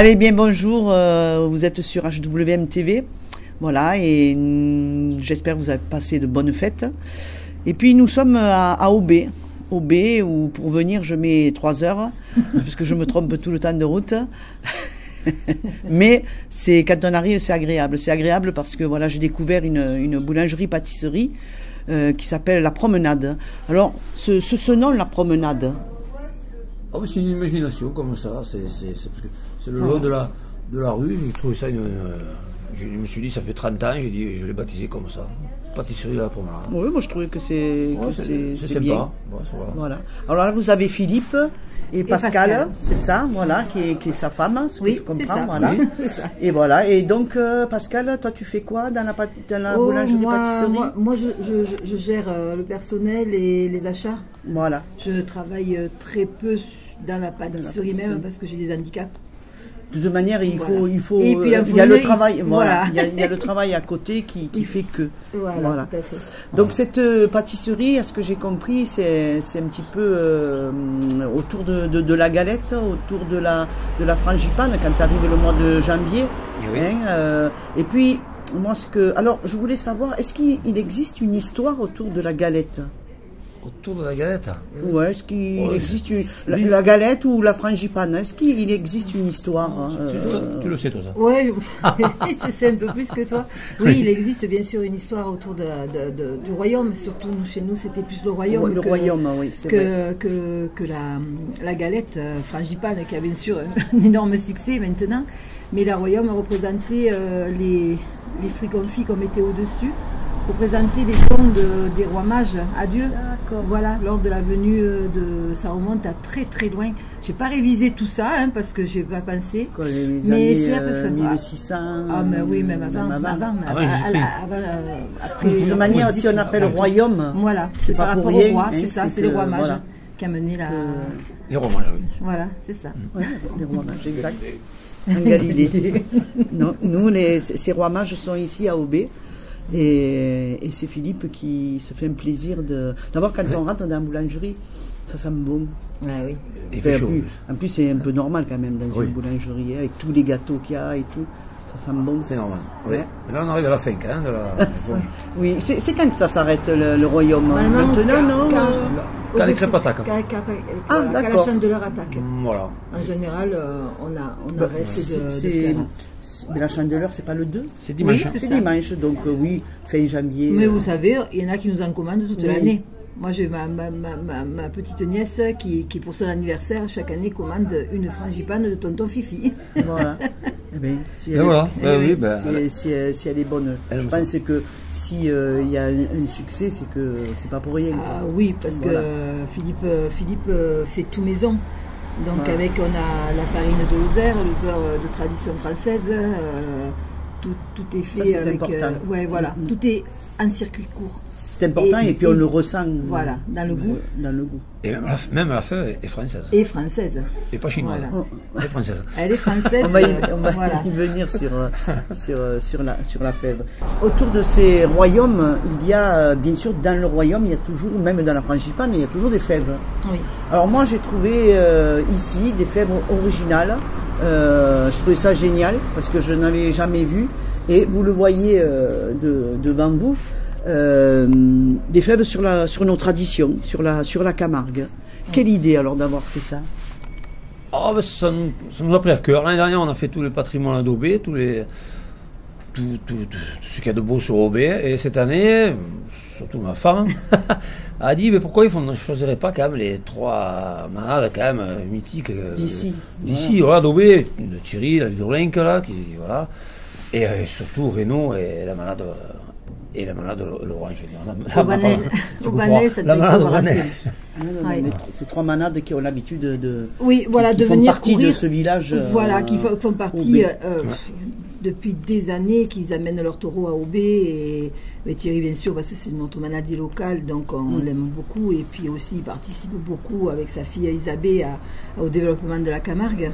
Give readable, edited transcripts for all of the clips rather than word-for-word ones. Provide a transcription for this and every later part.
Allez, bien bonjour, vous êtes sur HWM TV, voilà, et j'espère que vous avez passé de bonnes fêtes. Et puis nous sommes à Aubé, où pour venir je mets 3 heures, parce que je me trompe tout le temps de route. Mais quand on arrive, c'est agréable. C'est agréable parce que voilà, j'ai découvert une boulangerie-pâtisserie qui s'appelle La Promenade. Alors, ce nom, La Promenade... Oh, c'est une imagination comme ça, c'est le long de la rue, j'ai trouvé ça, je me suis dit, ça fait 30 ans, j'ai dit, je l'ai baptisé comme ça, pâtisserie de la Promenade. Oui, moi je trouvais que c'est sympa. bien. Voilà. Alors là, vous avez Philippe et Pascal, c'est ça, voilà, qui est sa femme, ce que je comprends, voilà. Oui. Et voilà, et donc Pascal, toi tu fais quoi dans la boulangerie-pâtisserie? Moi je gère le personnel et les achats. Voilà. Je travaille très peu dans la pâtisserie même parce que j'ai des handicaps. De toute manière, il faut, et puis, il y a le travail, voilà. Il y a le travail à côté qui fait que. Voilà. Tout à fait. Donc cette pâtisserie, à ce que j'ai compris, c'est un petit peu autour de la galette, autour de la frangipane quand arrive le mois de janvier. Oui. Hein, et puis moi alors je voulais savoir, est-ce qu'il existe une histoire autour de la galette? Autour de la galette? Ouais, est-ce qu'il existe la galette ou la frangipane? Est-ce qu'il existe une histoire? Tu le sais toi ça? Oui, je sais un peu plus que toi. Oui, il existe bien sûr une histoire autour du royaume. Surtout chez nous, c'était plus le royaume. Le royaume, oui, c'est vrai. Que la galette frangipane, qui a bien sûr un énorme succès maintenant. Mais le royaume représentait les fruits confits qu'on mettait au-dessus, représenter les dons des rois mages à Dieu. Voilà, lors de la venue ça remonte à très très loin. J'ai pas révisé tout ça parce que j'ai pas pensé. Mais c'est à peu près 1600. Ah mais oui, même avant. De toute manière, si on appelle royaume, voilà, c'est par rapport au roi, c'est ça, c'est les rois mages qui a mené la. Les rois mages, oui. Voilà, c'est ça. Ouais, les rois mages, exact. En Galilée. Non, nous, ces rois mages sont ici à Aubé. Et c'est Philippe qui se fait un plaisir d'abord quand on rentre dans la boulangerie, ça sent bon. Ah oui. En plus, c'est un peu normal quand même dans une boulangerie, avec tous les gâteaux qu'il y a et tout. Ça sent bon. C'est normal. Oui. Mais là, on arrive à la fin, hein, oui, c'est quand que ça s'arrête le royaume? Maintenant, non? Quand les crêpes attaquent. Quand la chandeleur attaque. Voilà. En général, on arrête de faire. Mais la chandeleur, c'est pas le 2? C'est dimanche. Oui, c'est dimanche, donc oui, fin janvier. Mais vous savez, il y en a qui nous en commandent toute l'année. Moi, j'ai ma petite nièce qui, pour son anniversaire, chaque année, commande une frangipane de tonton Fifi. Voilà. Eh bien, si elle est bonne. Je pense que s'il y a un succès, c'est que c'est pas pour rien. Ah oui, parce que Philippe fait tout maison. Donc avec, on a la farine de Lozère, le beurre de tradition française, tout est fait. Ça, c'est important. Voilà, tout est en circuit court. C'est important et puis on le ressent. Voilà, dans le goût. Et même la feuille est française. Et française. Et pas chinoise. Voilà. Elle est française. Elle est française. On va y venir sur la fève. Autour de ces royaumes, il y a, bien sûr, dans le royaume, il y a toujours, même dans la frangipane, il y a toujours des fèves. Oui. Alors moi, j'ai trouvé ici des fèves originales. Je trouvais ça génial parce que je n'avais jamais vu. Et vous le voyez devant vous. Des fèves sur nos traditions, sur la Camargue. Quelle idée alors d'avoir fait ça? Oh, ben, ça nous a pris à cœur. L'année dernière, on a fait tout le patrimoine d'Aubé, tout ce qu'il y a de beau sur Aubé. Et cette année, surtout ma femme, a dit mais pourquoi ils ne choisiraient pas quand même les 3 manades quand même mythiques d'ici, voilà, d'Aubé, de Thierry, la Vidurlinque là, voilà. Et surtout Renaud et la manade. Et la manade de l'orange. La manade de ces 3 manades qui ont l'habitude de venir partie courir, de ce village. Voilà, qui font partie depuis des années, qu'ils amènent leur taureau à Aubé. Et Thierry, bien sûr, parce que c'est notre manadier local, donc on l'aime beaucoup. Et puis aussi, il participe beaucoup avec sa fille Isabelle au développement de la Camargue.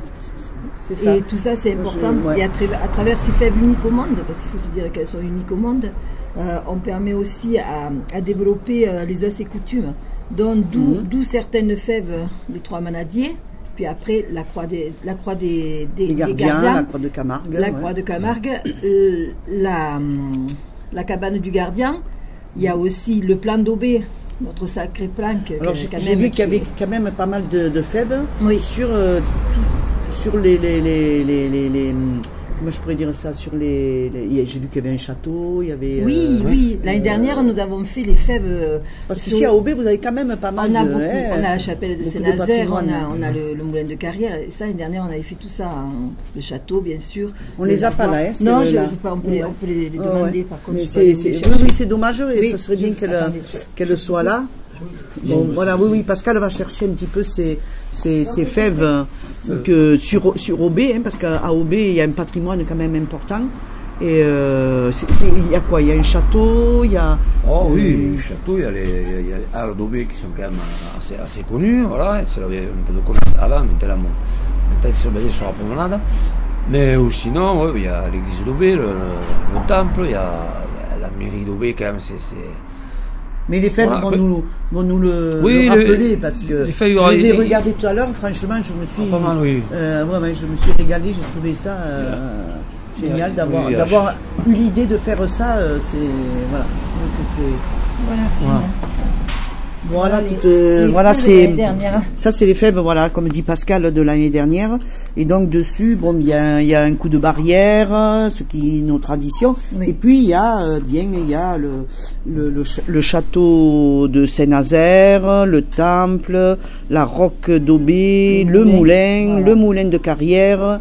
C'est ça. Et tout ça, c'est important. Et à travers ces fèves uniques au monde, parce qu'il faut se dire qu'elles sont uniques au monde, on permet aussi à développer les us et coutumes, d'où certaines fèves, les 3 manadiers, puis après la croix des Les gardiens, la croix de Camargue. la croix de Camargue, la cabane du gardien. Il y a aussi le plan d'Aubé, notre sacré plan. Alors j'ai vu qu'il y avait quand même pas mal de fèves Oui. sur les comment je pourrais dire ça, sur j'ai vu qu'il y avait un château, il y avait Oui. L'année dernière, nous avons fait les fèves. parce qu'ici à Aubé, vous avez quand même pas mal On a de beaucoup. On a la chapelle de beaucoup de Saint-Nazaire, patrimoine. on a le moulin de Carrière. Et ça, l'année dernière, on avait fait tout ça. Le château, bien sûr. On les a pas là, hein, Non, ceux-là. on peut les Ouais, demander, ouais. par contre. Mais je peux aller c'est les oui, chercher. c'est dommage et Oui, ça serait bien attendez. qu'elle soit là. Bon, voilà, oui, Pascal va chercher un petit peu ces fèves que sur Aubé, hein, parce qu'à Aubé, il y a un patrimoine quand même important. Et il y a quoi? Il y a un château, il y a... Oh oui, le château, il y a les halles d'Aubé qui sont quand même assez connues, voilà, c'est là où il y avait un peu de commerce avant, maintenant ils sont basés sur la promenade. Mais ou sinon, ouais, il y a l'église d'Aubé, le temple, il y a la mairie d'Aubé quand même, c'est... Mais les fèves Voilà, vont nous le oui, rappeler, parce que les fèves, je les ai il- regardés tout à l'heure, franchement, je me suis... pas mal, oui. Ouais, je me suis régalé, j'ai trouvé ça génial d'avoir eu l'idée de faire ça, c'est... Voilà, je trouve que c'est... Voilà. Voilà. Voilà, Les voilà, fèves de c'est l'année dernière. ça, c'est les fèves, voilà, comme dit Pascal, de l'année dernière. Et donc dessus, bon, il y a un coup de barrière, ce qui est nos traditions. Oui. Et puis il y a le château de Saint-Nazaire, le temple, la roque d'Aubé, le moulin, voilà. le moulin de Carrière,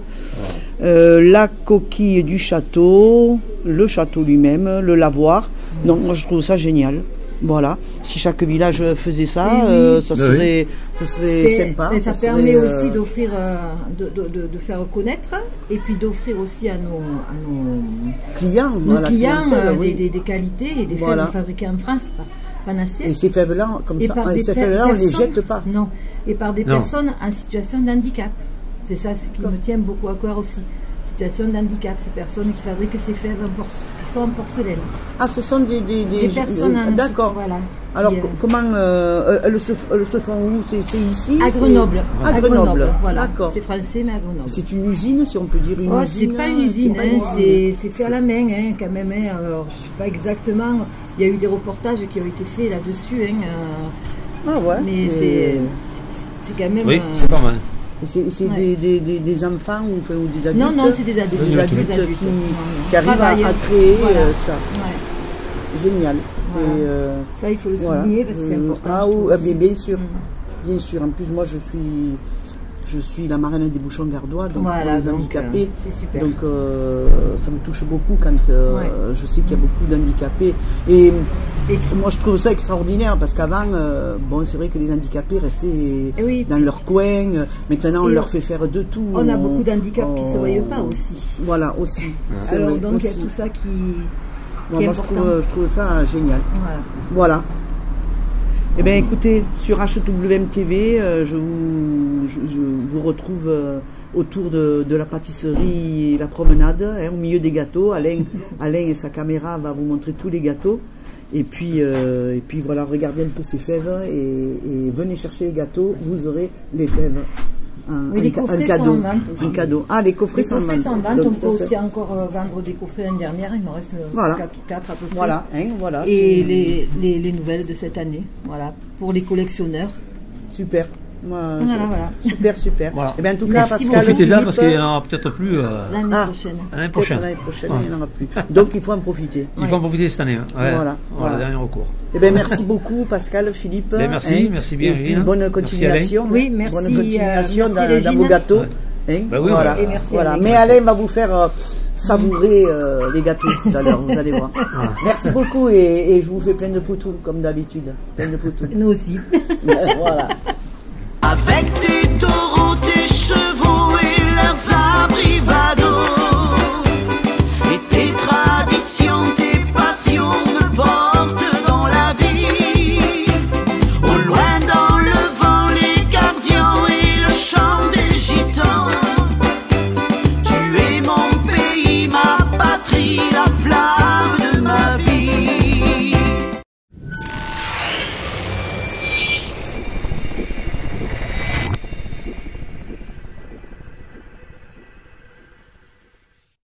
la coquille du château, le château lui-même, le lavoir. Donc moi je trouve ça génial. Voilà, si chaque village faisait ça, Et oui. ça Oui. serait sympa. Et ça serait, permet aussi d'offrir, de faire connaître, et puis d'offrir aussi à nos clients, voilà, clients clientèle, oui. des qualités et des Voilà. fèves fabriquées en France, Panacée. Et ces fèves-là, comme Et ça, par des ces fèves-là, on les personnes- jette pas. Non, et par des Non. personnes en situation de handicap. C'est ça ce qui me tient beaucoup à cœur aussi. Situation de handicap, ces personnes qui fabriquent ces fèves qui sont en porcelaine. Ah, ce sont des personnes en d'accord. Voilà. Alors Et, comment elles se font où? C'est ici? à Grenoble. À Grenoble. Voilà. D'accord. C'est français, mais à Grenoble. C'est une usine, si on peut dire une Oh, usine. c'est pas une usine, pas une hein, usine. c'est fait à la main, hein, quand même. Hein. Alors, je sais pas exactement. Il y a eu des reportages qui ont été faits là-dessus, hein, Ah ouais. mais c'est quand même. Oui, c'est pas mal. Et c'est Ouais. des enfants ou des adultes? Non, non, c'est des adultes. Des adultes Des adultes. qui arrivent à Travaillent. créer Voilà. ça. Ouais. Génial. C'est, Voilà. Ça, il faut le voilà. souligner parce que c'est important. Ah, je trouve aussi. bien sûr. Mm. Bien sûr. En plus, moi, je suis la marraine des bouchons gardois, donc Voilà, pour les donc, handicapés. c'est super. Donc, ça me touche beaucoup quand Ouais. je sais qu'il y a beaucoup d'handicapés. Et Et- moi, je trouve ça extraordinaire parce qu'avant, bon, c'est vrai que les handicapés restaient Et oui. dans leur coin. Maintenant, on Et leur fait faire de tout. On a beaucoup d'handicaps qui ne se voient pas aussi. Voilà, aussi. C'est Alors, vrai, donc, il y a aussi. tout ça qui Moi, est je important. trouve ça génial. Voilà. Voilà. Eh bien, écoutez, sur HWM TV, je vous retrouve autour de la pâtisserie La Promenade, hein, au milieu des gâteaux. Alain et sa caméra va vous montrer tous les gâteaux. Et puis voilà, regardez un peu ces fèves et venez chercher les gâteaux, vous aurez les fèves. Oui, les coffrets cadeau, sont en vente aussi. un cadeau. Ah, les coffrets Les sont en coffrets vente. sont en vente. Donc, On ça, peut c'est- aussi encore vendre des coffrets l'année dernière. Il me reste Voilà. 4 à peu près. Voilà, hein, voilà. Et les nouvelles de cette année. Voilà. Pour les collectionneurs. Super. Moi, Voilà. Super. Voilà. Et bien, en tout cas, Merci Pascal, beaucoup. Profitez-en Philippe, parce qu'il n'y en aura peut-être plus L'année Ah. prochaine. l'année peut-être prochaine. l'année prochaine, Ouais. il n'y en aura plus. Donc, il faut en profiter. Il faut en profiter cette année. Hein. Ouais. Voilà. Le dernier recours. Eh bien, merci beaucoup, Pascal, Philippe. Ben, merci, merci bien, Et puis, Régine. bonne Merci, continuation. Alain. Oui, merci, Bonne continuation merci, dans Régine. vos gâteaux. Ouais. Hein, Ben oui, voilà. on va- Et merci, Voilà. Alain. Mais Alain va vous faire savourer les gâteaux tout à l'heure, vous allez voir. Merci beaucoup et je vous fais plein de poutous, comme d'habitude. Plein de poutous. Nous aussi. Voilà. Avec tes taureaux, tes chevaux et leurs abrivados, et tes traditions, tes passions me portent dans la vie. Au loin dans le vent, les gardiens et le chant des gitans. Tu es mon pays, ma patrie.